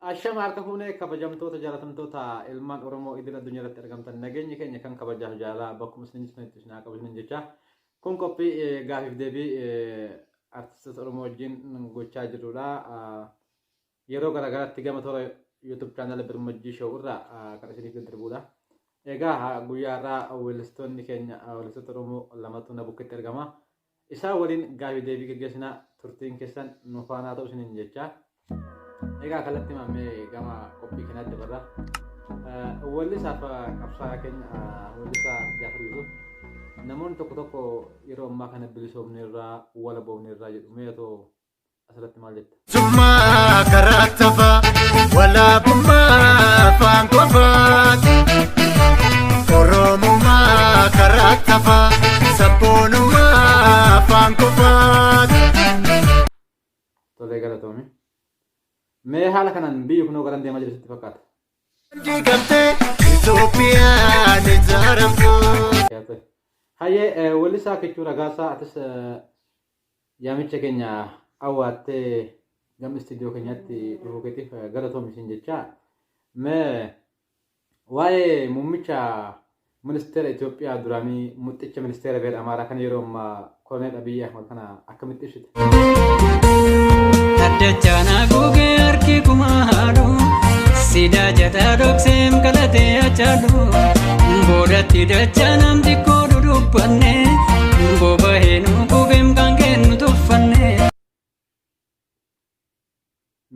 Asham harka fuunee kabajamtoota jaalatamtoota ilmaan Oromoo idil addunyaa irratti argamtan nageenyi keenya kan kabajaaf jaalala bakkuma isinitti sunitti isin haa kabajnan jecha kun qophii gaafiif deebii artistoota Oromoo wajjin gochaa jirrudha. Yeroo garaagaraatti gama toora YouTube channel Birmajjii Show irraa kan isiniif daddarbuudha. Egaa guyyaa irraa weellistoonni keenya weellistoota Oromoo lamatu na bukketti argama. Isaa waliin gaafiif deebii gaggeessinaa turtiin keessan nu faana ta'u isiniin jecha. Egaa kalatti maamee gama qophii kanaatti barra weellisaaf qabsaa keenya weellisaa Jaafar Yuusuf namoonni tokko tokko yeroo ammaa kana bilisoomneerraa wala boofneerraa jedhu meetoo asirratti maal jetta? Summaa karaatafa walaabummaa afaan qofaat Oromummaa karaatafa sabboonummaa afaan qofaat. Tolee galatoomi. Mee haala kanaan biyyi kunoo garan deemaa jiru sitti fakkaata? Diigamtee Itoophiyaan ijaaramtu. Hayyee weellisaa Kichuu Ragaasaa atis yaamicha keenya awwaattee gama istiidiyoo keenyatti dhufuu keetiif galatoomi isin jecha. Mee waa'ee muummicha ministeera Itoophiyaa duraanii muummicha ministeera biyya Amaaraa kan yeroo ammaa Koloneel Abiyyi Ahmad kana akkamitti ibsite? Dachana goge arki kumaalu sida jada dokseem kalate achalu bodatti dachanam dikko dudubbanne boba henu gogem kangen tuffanne.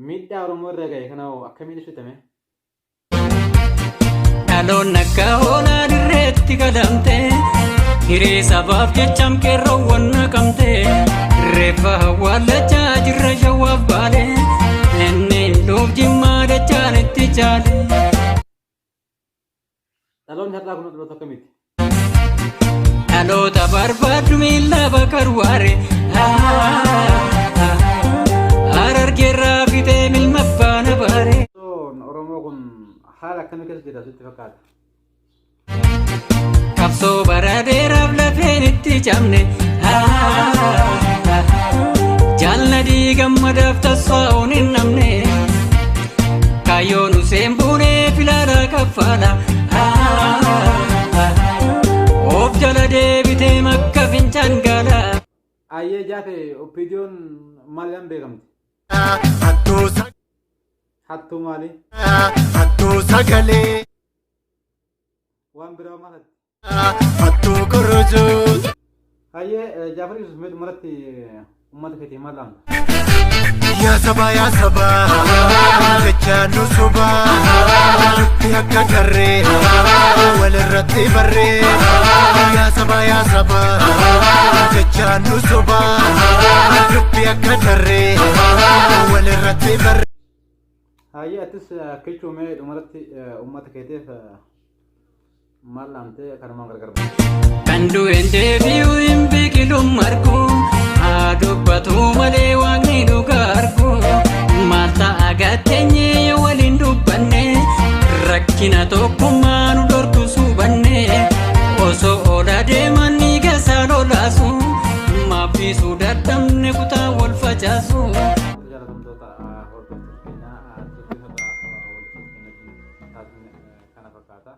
Miidhaa Oromoo irra gahe kana akkamiin ibsitame? Dhaloon akka hoolaa dirreetti kadhamte hiree sabaaf jecham qeerroowwan naqamte reeffa hawwaalachaa jirra shawwaaf baale inni loof jimmaa dachaan itti chaale. Dhaloonni har'aa kun dhaloota akkamiiti? Dhaloota barbaaddu miila bakar waare harargeerraa fitee milma baana baare. Oromoo kun haala akkamii keessa jira sitti fakkaata? Qabsoo bara dheeraaf lafeen itti cabne jaalna diigammadaaf tasfaa'uun hin namne kaayyoon Useen buunee filaala kaffaala of jala deebitee makka fincaan gaala. Ayyee jaafe oppiidiyoon maaliidhaan beekamti? Hattuu maali? Hattuu sagalee. Waan biraa maalati? Hattuu korojoo. Hayyee Jaafar Yuusuf mee dhumarratti uummata keetii maal dhaamta? Yaa sabaa jechaan nu sobaa dubbii akka garree walirratti barree. Yaa sabaa jechaan nu sobaa dubbii akka garree walirratti barree. Hayyee atis Kichuu mee dhumarratti uummata keetiif maal dhaamtee kanumaan gargar ba'a? Kan du'een deebi'uu hin biqilu margu haa dubbatu malee waaqni dhugaa argu maal ta'a gatteenyee yoo waliin dubbanne rakkina tokkummaa nu dhorku suubanne osoo oolaa deeman ni gasaa lolaasu maaffisuu dadhabne kutaa wal facaasu. Hordoftoota keenyaa kana fakkaata.